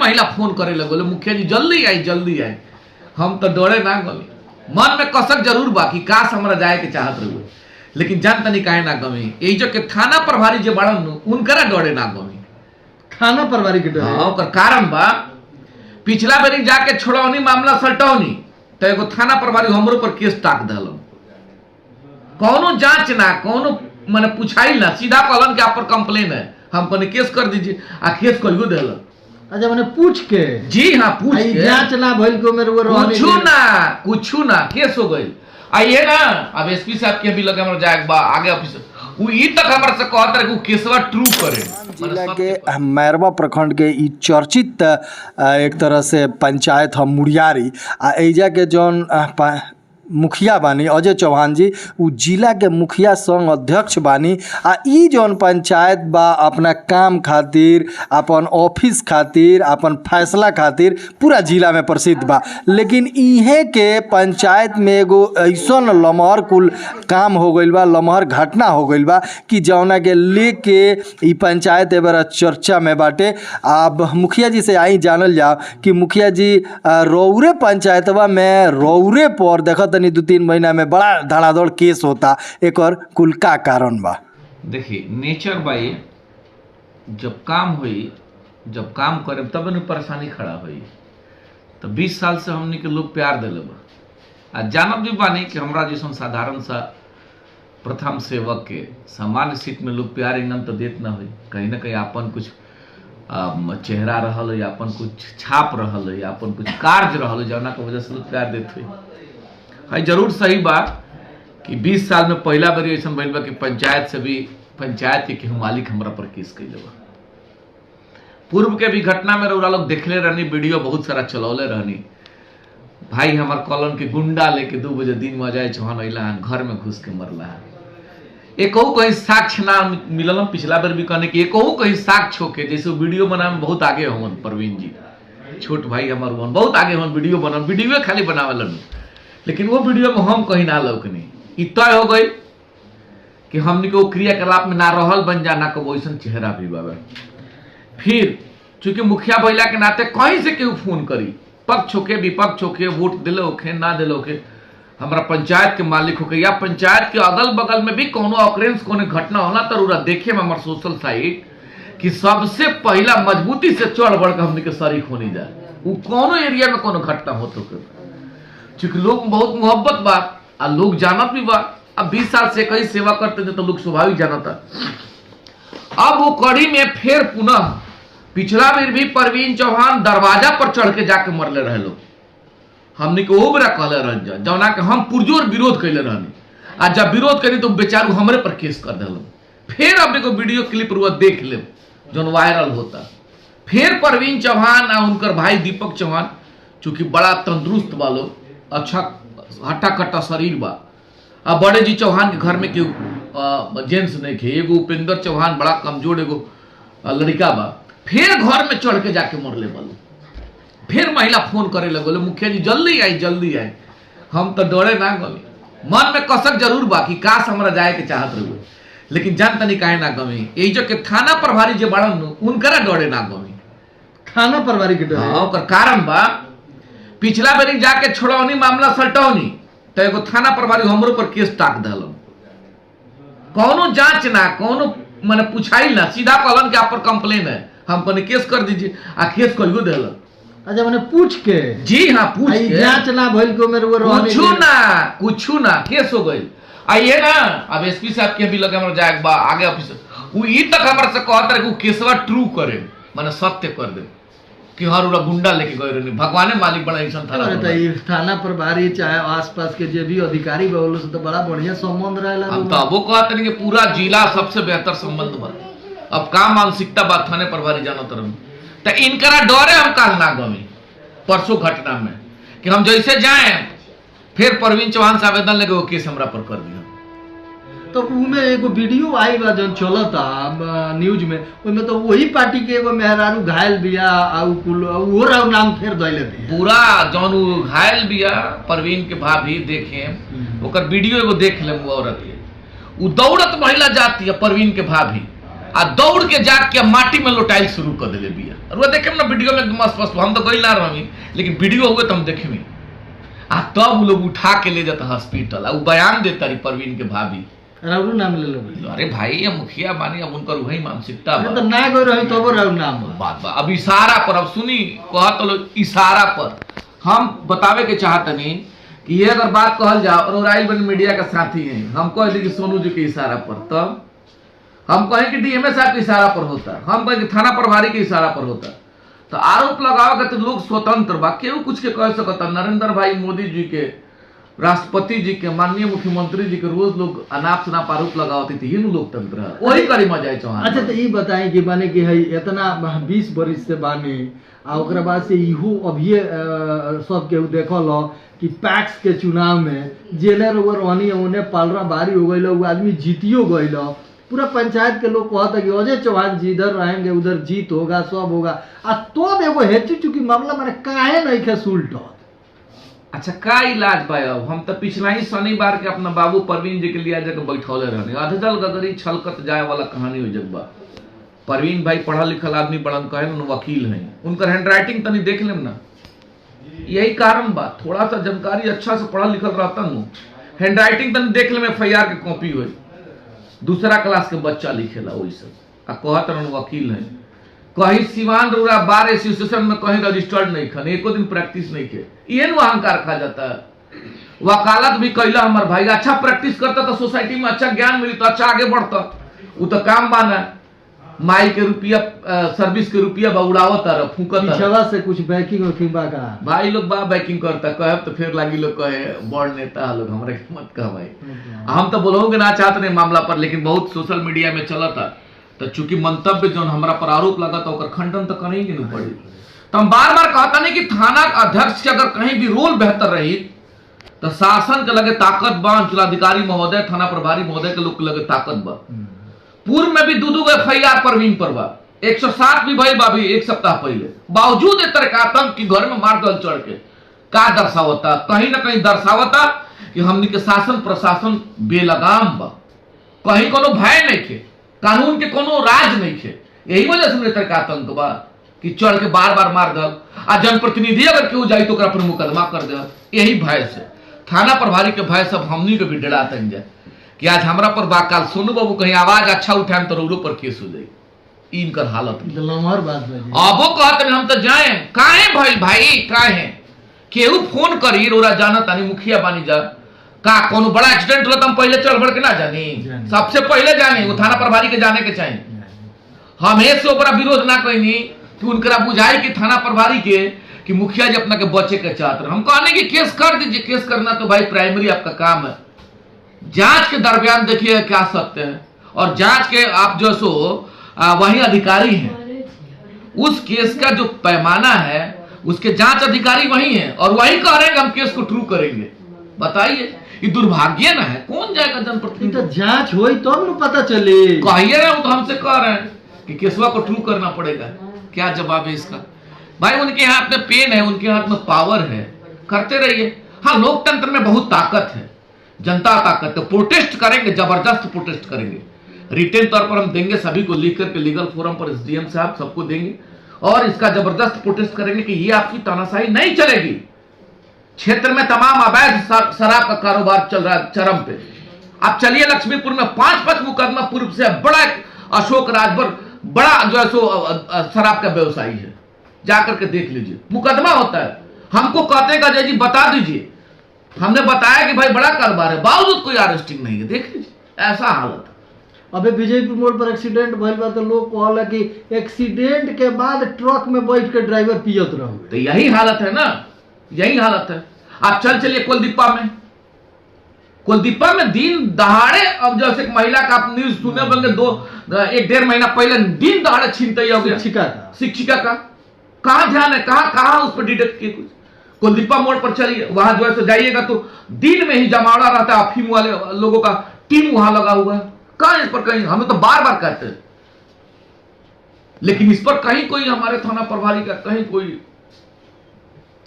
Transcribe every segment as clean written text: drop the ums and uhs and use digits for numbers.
महिला फोन करे लगे, मुखिया जी जल्दी आई। हम तो डरे ना गमी, मन में कसक जरूर बा कि काश हमरा जाए के चाहत रहुए, लेकिन जान तनी काहे ना गमी। यही जो के थाना प्रभारी जे बड़न उनकरा डरे ना गमी। थाना प्रभारी के डरे? हाँ, ओकर कारण बा पिछला बेरी जाके छोड़ौनी मामला सल्टौनी तो एगो थाना प्रभारी हमरो पर केस टाक दहलन, कौनो जांच ना, कौनो माने पूछाई ना, सीधा कहलन कि आप पर कंप्लेन है, हम कहने केस कर दीजिए, आ केस करियो देलन। अच्छा, मैंने पूछ के? जी हाँ, पूछ के। जांच ना भइल को मेरे वो कुछ ना केस हो गई। आइए ना, अब एसपी साहब के भी लगे हमरा जाए बा आगे ऑफिस, वो ई तक हमरा से कहत रहे कि केसवा ट्रू करे। जिला के मैरवा प्रखंड के ई चर्चित एक तरह से पंचायत हम मुड़ियारी आ एजा के जौन मुखिया बानी अजय चौहान जी, उ जिला के मुखिया संघ अध्यक्ष बानी आ ई जौन पंचायत बा अपना काम खातिर, अपन ऑफिस खातिर, अपन फैसला खातिर पूरा जिला में प्रसिद्ध बा। लेकिन इहे के पंचायत में एगो ऐसन लमहर कुल काम हो गइल बा, लमहर घटना हो गइल बा कि जौना के लेके ई पंचायत एबार चर्चा में बाटे। अब मुखिया जी से आई जानल जाओ कि मुखिया जी रौरे पंचायतवा में रौरे पर देखत 2-3 महीना में बड़ा धड़ाधड़ केस होता, एक और कुल का कारण बा? देखिए नेचर बाई, जब काम हुई, जब काम करे तब न परेशानी खड़ा हुई। तो 20 साल से हमने के लोग प्यार दिले बा आ जानब भी बानी कि हमरा जैसन साधारण सा प्रथम सेवक के सामान्य सीट में लोग प्यार इनाम तो देत ना हुई, कहीं ना कहीं अपन कुछ चेहरा रहल या अपन कुछ छाप रहल या अपन कुछ कार्य रहल जौना के वजह से लोग प्यार देत हुई। है जरूर सही बात कि 20 साल में पहला बार ऐसा भइल बा कि पंचायत से भी पंचायत के केहू मालिक हमरा पर केस कैले बा। पूर्व के भी घटना में रउरा लोग देखले रहनी, वीडियो बहुत सारा चलौले रहनी। भाई हमार कॉलोन के गुंडा लेके 2 बजे दिन में अजय चौहान अइला हन, घर में घुस के मरला हन। एकहू कहीं साक्ष्य ना मिलल, पिछला बार भी कहने की एकहू कहीं साक्ष्य होके, जैसे वीडियो बनावे में बहुत आगे होवन परवीन जी, छोट भाई हमार होवन बहुत आगे होवन, वीडियो बनन, वीडियो खाली बनावेलन, लेकिन वो वीडियो में हम कहीं ना लौकनी। ई तय हो गई कि हमने को क्रियाकलाप में ना रहल बन जाना को वैसन चेहरा भी बाबा। फिर चूंकि मुखिया भइला के नाते कहीं से केहू फोन करी, पक्ष होके विपक्ष होके, वोट दिले होके ना दिले होके, हमारा पंचायत के मालिक होके या पंचायत के अगल बगल में भी कोनो ऑकरेंस कोनो घटना होला तो उरा देखे में हमारे सोशल साइट कि सबसे पहला मजबूती से चढ़ बढ़ के हमने के शरीक होनी जाए, वो कोनो एरिया में कोनो घटना हो तो चूंकि लोग बहुत मोहब्बत बा आ लोग जानत भी बा। अब 20 साल से कई सेवा करते थे तो लोग स्वाभाविक जानता। अब वो कड़ी में फिर पुनः पिछला बेर भी परवीन चौहान दरवाजा पर चढ़ के जाके मरले रहे लोग, हमने के ओबरा कहले रह जौना के हम पुरजोर विरोध कैले रहनी, आ जब विरोध करी तो बेचारू हमरे पर केस कर दिल। फिर अब एगो वीडियो क्लिप रुआ देख ले जो वायरल होता। फिर परवीन चौहान आ उनकर भाई दीपक चौहान, चूंकि बड़ा तंदुरुस्त बा लोग, अच्छा हट्टा कट्टा शरीर बा, अब बड़े जी चौहान के घर में केहू जेंट्स नहीं थे, एगो उपेंद्र चौहान बड़ा कमजोर एगो लड़का बा, फिर घर में चढ़ के जाके मरले बालू। फिर महिला फोन करे लगे, मुखिया जी जल्दी आई। हम तो डरे ना गमी, मन में कसक जरूर बा कि काश हमरा जाए के चाहत रहुए, लेकिन जान तनी काहे ना गमी। यही जो के थाना प्रभारी जे बड़न उनकरा डरे ना गमी। थाना प्रभारी के डरे? हाँ, ओकर कारण बा पिछला बेरी जाके छोड़ौनी मामला सल्टौनी तो एगो थाना प्रभारी हमरो पर केस टाक दहलन, कौनो जांच ना, कौनो माने पूछाई ना, सीधा कहलन कि आप पर कंप्लेन है, हम कहने केस कर दीजिए, आ केस करियो देलन। अच्छा, मैंने पूछ के? जी हाँ, पूछ के। जांच ना भइल को मेरे वो कुछ ना केस हो गई। आइए ना, अब एसपी साहब के भी लगे हमरा जाए बा आगे ऑफिस, वो ई तक हमरा से कहत रहे कि केसवा ट्रू करे, माने सत्य कर दे कि हर उरा गुंडा लेके गए रहनी, भगवाने मालिक बड़ा ऐसा थाना प्रभारी चाहे आसपास के जे भी अधिकारी बा से तो बड़ा बढ़िया संबंध रहेला। हम तो वो कहते नहीं कि पूरा जिला सबसे बेहतर संबंध बा। अब का मानसिकता बा थाने प्रभारी जानो तरह तो इनकरा डरे हम काल ना गमी परसों घटना में कि हम जैसे जाए फिर परवीन चौहान से आवेदन लेके वो केस हमरा पर कर दिया। तो उमे एगो वीडियो आई बा जौन चलता न्यूज में, उनमें तो वही पार्टी के एगो मेहरारू घायल बिया आ वो नाम फेर दैले बिया पूरा जौन घायल बिया परवीन के भाभी देखे ओकर वीडियो एगो देख ले, वो औरत के वो दौड़त महिला जाती है परवीन के भाभी आ दौड़ के जाके माटी में लोटाइल शुरू कर दिले बिया। और वो देखे ना वीडियो में मस्त मस्त, हम तो गई ना रही, लेकिन वीडियो हुए तो हम देखे आ तब लोग उठा के ले जाता हॉस्पिटल। आ बयान देता रही परवीन के भाभी, राउरू नाम ले लो। अरे भाई ये मुखिया बानी, अब उनकर वही मानसिकता बा। तो ना गई रही तो राउरू नाम बात बा। अब इशारा पर, अब सुनी कहत लोग इशारा पर हम बतावे के चाहतनी कि ये अगर बात कहल जाओ और राइल बन मीडिया का साथी हैं, हम कह दी कि सोनू जी के इशारा पर, तब हम कहें कि डीएमए साहब के इशारा पर होता, हम कहें कि थाना प्रभारी के इशारा पर होता, तो आरोप लगाओ तो लोग स्वतंत्र बा, केहू कुछ के कह सकता। नरेंद्र भाई मोदी जी के, राष्ट्रपति जी के, माननीय मुख्यमंत्री जी के रोज लोग अनाप शनाप आरोप लगावती थी, ही लोकतंत्र है, वही करी मजा चौहान। अच्छा तो ये बताएं कि माने कि है इतना 20 बरिस से बानी आ ओकरा बाद से इहो अभी सब केहू देखल कि पैक्स के चुनाव में जेलर ओवर रहनी ओने पालरा भारी हो गई, वो आदमी जीतियो गई, पूरा पंचायत के लोग कहता कि अजय चौहान जी इधर रहेंगे उधर जीत होगा सब होगा। आ तो एगो हेचू चुकी मामला माने काहे नहीं खे सुलट। अच्छा का इलाज बा? अब हम तो पिछला ही शनिवार के अपना बाबू परवीन जी के लिए जाकर बैठौले रहने, अधजल गगरी छलकत जाए वाला कहानी हो जगबा। परवीन भाई पढ़ा लिखल आदमी बड़न, कहे वकील हैं, उनकर हैंडराइटिंग तनी देख लेम ना, यही कारण बा। थोड़ा सा जानकारी अच्छा से पढ़ा लिखल रहता हूँ, हैंडराइटिंग तनी देख लेम, FIR के कॉपी हुई, दूसरा क्लास के बच्चा लिखेला वही सब। आ कहत रहन वकील हैं, कहीं सिवान रोरा बार एसोसिएशन में कहीं रजिस्टर्ड नहीं खन, एको दिन प्रैक्टिस नहीं के, ये अहंकार खा जाता है। वकालत भी कैला हमार भाई, अच्छा प्रैक्टिस करता तो सोसाइटी में अच्छा ज्ञान मिली तो अच्छा आगे बढ़ता। वो तो काम बाना माई के रुपया सर्विस के रुपया उड़ावत रहा, फूकत पिछवा से कुछ बैकिंग वकिंग बा का भाई लोग बा बैकिंग करता, कहे तो फिर लागी लोग कहे बड़ नेता लोग, हमारे मत कह भाई। हम तो बोलोगे ना चाहते नहीं मामला पर, लेकिन बहुत सोशल मीडिया में चला था, तो चूंकि मंतव्य जो हमारा पर आरोप लगा था खंडन तो करेंगे नहीं पड़ी। तो हम बार बार कहता नहीं कि थाना अध्यक्ष के अगर कहीं भी रोल बेहतर रही तो शासन के लगे ताकत बा, अंचलाधिकारी महोदय, थाना प्रभारी महोदय के लोग के लगे ताकत बा। पूर्व में भी दू FIR परवीन पर बा, 107 भी भइल बा भी एक सप्ताह पहले, बावजूद एक तरह का आतंक की घर में मार दल चढ़ के का दर्शावता, कहीं ना कहीं दर्शावता कि हमनी के शासन प्रशासन बेलगाम बा, कहीं कोनो भय नहीं खे, कानून के कोनो राज नहीं खे। यही वजह से तरह का आतंक बा कि चढ़ के बार बार मार दल, आ जनप्रतिनिधि अगर केहू जाए तो पर मुकदमा कर दे, यही भय से थाना प्रभारी के भय सब हमनी के भी डराते जाए कि आज हमरा पर बाकाल सोनू बाबू कहीं आवाज अच्छा उठाए तो रोरो पर केस हो जाए। इनकर हालत अबो कहते हम तो जाए काहे भाई काहे केहू फोन करी रोरा जाना तानी मुखिया बानी जा का कोनो बड़ा एक्सीडेंट हो तो हम पहले चल बढ़ के ना जानी, सबसे पहले जाने वो थाना प्रभारी के जाने के चाहिए। हम से ओकरा विरोध ना कहनी कि उनकरा बुझाई कि थाना प्रभारी के कि मुखिया जी अपना के बचे के चाहते, हम कहने की केस कर दीजिए, केस करना तो भाई प्राइमरी आपका काम है। जांच के दरमियान देखिए क्या सकते हैं, और जांच के आप जो सो वही अधिकारी हैं, उस केस का जो पैमाना है उसके जांच अधिकारी वही हैं और वही कह रहे हैं कि हम केस को ट्रू करेंगे। बताइए ये दुर्भाग्य ना है, कौन जाएगा जनप्रतिनिधि? तो जांच होई तब न पता चले। कहिए रहे तो हमसे कह रहे हैं कि केसवा को ट्रू करना पड़ेगा, क्या जवाब है इसका? भाई उनके हाथ में पेन है, उनके हाथ में पावर है, करते रहिए। हाँ लोकतंत्र में बहुत ताकत है, जनता ताकत है, प्रोटेस्ट करेंगे, जबरदस्त प्रोटेस्ट करेंगे, रिटेन तौर पर हम देंगे सभी को लिख करके लीगल फोरम पर SDM साहब सबको देंगे और इसका जबरदस्त प्रोटेस्ट करेंगे कि ये आपकी तानाशाही नहीं चलेगी। क्षेत्र में तमाम अवैध शराब का कारोबार चल रहा है चरम पे। आप चलिए लक्ष्मीपुर में 5 मुकदमा पूर्व से बड़ा अशोक राजभर बड़ा जो है सो शराब का व्यवसायी है, जाकर के देख लीजिए, मुकदमा होता है। हमको कहते हैं अजय जी बता दीजिए, हमने बताया कि भाई बड़ा कारोबार है, बावजूद कोई अरेस्टिंग नहीं है, देख लीजिए ऐसा हालत है। अबे विजयपुर मोड़ पर एक्सीडेंट भइल बा तो लोग कहला कि एक्सीडेंट के बाद ट्रक में बैठ के ड्राइवर पियत रहो, तो यही हालत है ना, यही हालत है। आप चलिए कुलदीपा में दिन दहाड़े, अब जैसे महिला का आप न्यूज सुने होंगे 1-1.5 महीना पहले दिन दहाड़े छीनते ही हो गया शिक्षिका का। कहां ध्यान है, कहां उस पर डिटेक्ट किए कुछ? कुलदीपा मोड़ पर चलिए, वहां जो है सो जाइएगा तो दिन में ही जमावड़ा रहता है, अफीम वाले लोगों का टीम वहां लगा हुआ है। कहां इस पर कहीं, हमें तो बार बार कहते हैं, लेकिन इस पर कहीं कोई हमारे थाना प्रभारी का कहीं कोई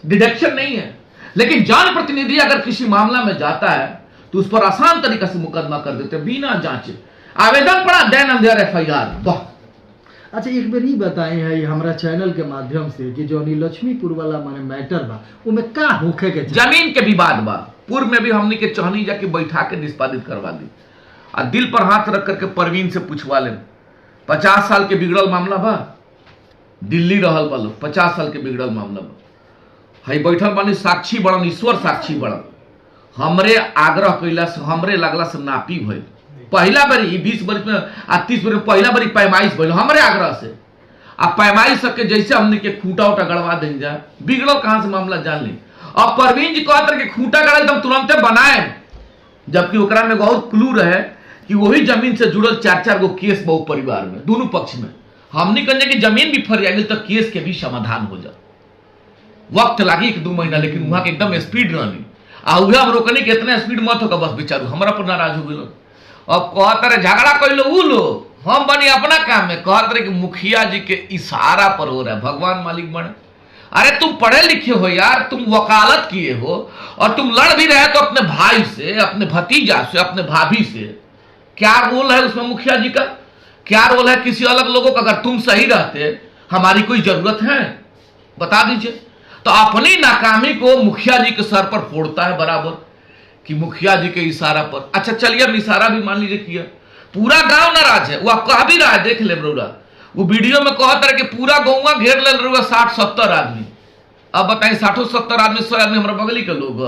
डिडक्शन नहीं है। लेकिन जनप्रतिनिधि अगर किसी मामला में जाता है तो उस पर आसान तरीका से मुकदमा कर देते हैं बिना जांचे। आवेदन पड़ा देन अंदर FIR। वाह। अच्छा एक बार ही बताए है हमारा चैनल के माध्यम से कि जो लक्ष्मीपुर वाला माने मैटर बा उमे का होखे के चाही? जमीन के विवाद बा। पूर्व में भी हमने के चहनी जाके बैठा के निष्पादित करवा दी और दिल पर हाथ रख करके परवीन से पूछवा ले। 50 साल के बिगड़ल मामला बा, दिल्ली रहल बा लोग, 50 साल के बिगड़ल मामला बा। हई बैठल बानी साक्षी बड़न, ईश्वर साक्षी बड़न। हमरे आग्रह कैला से, हमरे लगला से नापी भइल। पहला बारी 20 वर्ष में आ 30 वर्ष में पहला बारी पैमाइश भइल हमरे आग्रह से। आ पैमाइश के जैसे हमने के खूंटा उटा गड़वा दें जा, बिगड़ल कहां से मामला जान ली। अब परवीन जी कहत रहे कि खूंटा गड़ा एकदम तुरंते बनाए, जबकि ओकरा में और क्लू रहे कि वही जमीन से जुड़ल 4-4 गो केस बहु परिवार में, दोनों पक्ष में। हमने कहने की जमीन भी फरिया गई तो केस के भी समाधान हो जाए। वक्त लागी 1-2 महीना, लेकिन वहां के एकदम स्पीड रहनी। आ उहे हम रोकनी के इतना स्पीड मत होगा, बस बेचारू हमरा पर नाराज हो गए। अब कहत रहे झगड़ा कैलो उ लो, हम बनी अपना काम में। कहत रहे कि मुखिया जी के इशारा पर हो रहा है, भगवान मालिक बने। अरे तुम पढ़े लिखे हो यार, तुम वकालत किए हो और तुम लड़ भी रहे तो अपने भाई से, अपने भतीजा से, अपने भाभी से। क्या रोल है उसमें मुखिया जी का? क्या रोल है किसी अलग लोगों का? अगर तुम सही रहते, हमारी कोई जरूरत है? बता दीजिए। तो अपनी नाकामी को मुखिया जी के सर पर फोड़ता है बराबर कि मुखिया जी के इशारा पर। अच्छा चलिए अब इशारा भी मान लीजिए किया, पूरा गांव नाराज है। वो आप कह भी रहा है, देख ले बरूरा, वो वीडियो में कहता है कि पूरा गाँव घेर ले रहा 60-70 आदमी। अब बताइए 60-70 आदमी, 100 आदमी हमारा बगली के लोग,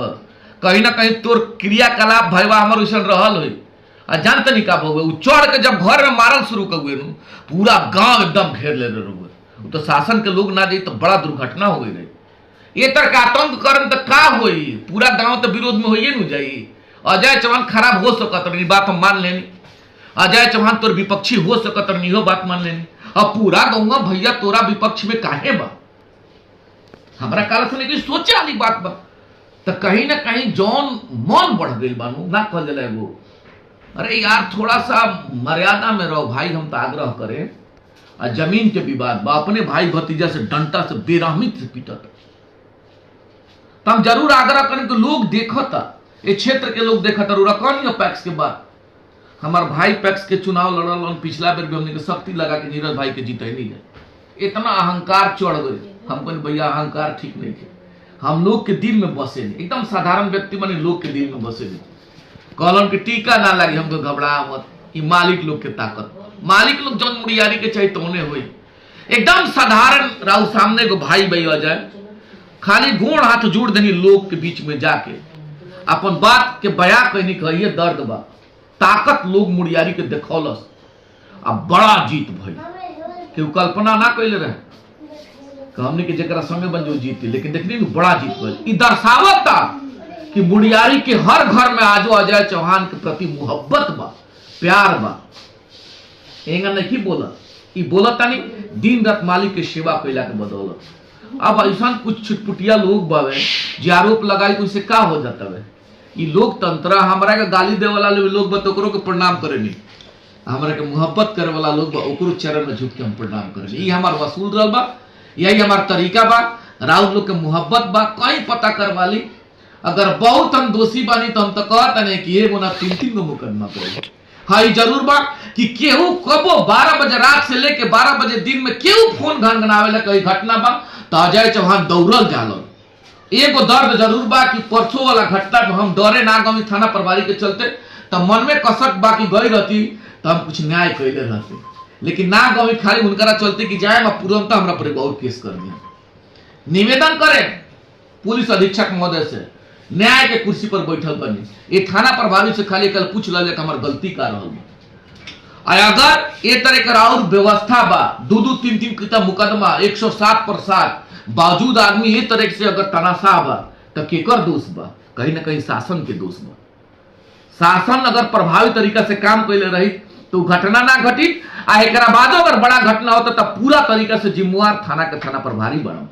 कहीं ना कहीं तोर क्रियाकलाप भैया हमारे वैसे रहल हुई। आ जानते नहीं का हुए, चढ़ के जब घर में मारल शुरू कर हुए, पूरा गांव एकदम घेर ले रहे। तो शासन के लोग ना जाए तो बड़ा दुर्घटना हो गई। ये तरह आतंक करन तो का होई, पूरा गांव तो विरोध में होइए न जाई। अजय चौहान खराब हो सकत नहीं, बात हम मान लेनी। अजय चौहान तोर विपक्षी हो सकत नहीं, हो बात मान लेनी। अब पूरा गाँव भैया तोरा विपक्ष में काहे बा, हमारा काल से लेकिन सोचे वाली बात बा। तो कहीं ना कहीं जौन मन बढ़ गई बानू ना कह दिला वो। अरे यार थोड़ा सा मर्यादा में रहो भाई, हम तो आग्रह करें। और जमीन के विवाद बा, अपने भाई भतीजा से डंटा से बेरहमी से पीटता, तो हम जरूर आग्रह करें। तो लोग देखता, ये क्षेत्र के लोग देखता। रकनियो पैक्स के बाद हमार भाई पैक्स के चुनाव लड़ल, पिछला बेर भी हमने के शक्ति लगा के नीरज भाई के जीते नहीं है। इतना अहंकार चढ़ गए, हम कहते भैया अहंकार ठीक नहीं है। हम लोग के दिल में बसे नहीं, एकदम साधारण व्यक्ति बने लोग के दिल में बसे नहीं। कहलन कि टीका ना लगे, हमको घबरा मत, ये मालिक लोग के ताकत, मालिक लोग जौन मुड़ियारी के चाहिए तोने हुई। एकदम साधारण राउ सामने को भाई भाई आ जाए, खाली गोड़ हाथ जोड़ देनी लोग के बीच में जाके अपन बात के बया कहनी कहिए दर्द बा, ताकत लोग मुड़ियारी के देखौलस। अब बड़ा जीत भई कि कल्पना ना कैले रहे हमने के जरा संगे बन जो जीती, लेकिन देखनी बड़ा जीत भई। ई दर्शावता कि मुड़ियारी के हर घर में आजो अजय चौहान के प्रति मोहब्बत बा, प्यार बा। एंगा नहीं बोला, ई बोलता नहीं दिन रात मालिक के सेवा कैला के बदौलत। अब ऐसा कुछ छुटपुटिया लोग बावे जे आरोप लगाई उनसे का हो जाता है। ये लोग तंत्र हमरा के गाली दे वाला लोग बा तो ओकरो के प्रणाम करे नहीं, हमरा के मोहब्बत करे वाला लोग बा ओकरो चरण में झुक के हम प्रणाम करे। ये हमार वसूल रहल बा, यही हमार तरीका बा। राउत लोग के मोहब्बत बा, कहीं पता करवाली। अगर बहुत हम दोषी बानी तो हम तो कहता नहीं कि एगो ना 3-3 गो मुकदमा करे। हाँ ये जरूर बा कि केहू कबो 12 बजे रात से लेके 12 बजे दिन में केहू फोन घनघनावेला कहीं घटना बा तो अजय चौहान दौड़ल जालन। एगो दर्द जरूर बा कि परसों वाला घटना में हम डरे ना गई थाना प्रभारी के चलते, तो मन में कसक बा कि गई रहती तो हम कुछ न्याय कैले रहते, लेकिन ना गई खाली उनकरा चलते कि जाए तुरंत हमरा पर एगो और केस कर दिया। निवेदन करे पुलिस अधीक्षक महोदय से, न्याय के कुर्सी पर बैठल बनी, ये थाना प्रभारी से खाली कल पूछ ले हमार गलती का रहल। अगर ये तरह का और व्यवस्था बा 2-2, 3-3 किता मुकदमा 107 पर 7 बावजूद आदमी ये तरह से अगर तनाशाह बा तो केकर दोष बा? कहीं ना कहीं शासन के दोष बा। शासन अगर प्रभावी तरीका से काम कैले रही तो घटना ना घटित। आ एक बादो अगर बड़ा घटना होता तो पूरा तरीका से जिम्मेवार थाना के थाना प्रभारी बना।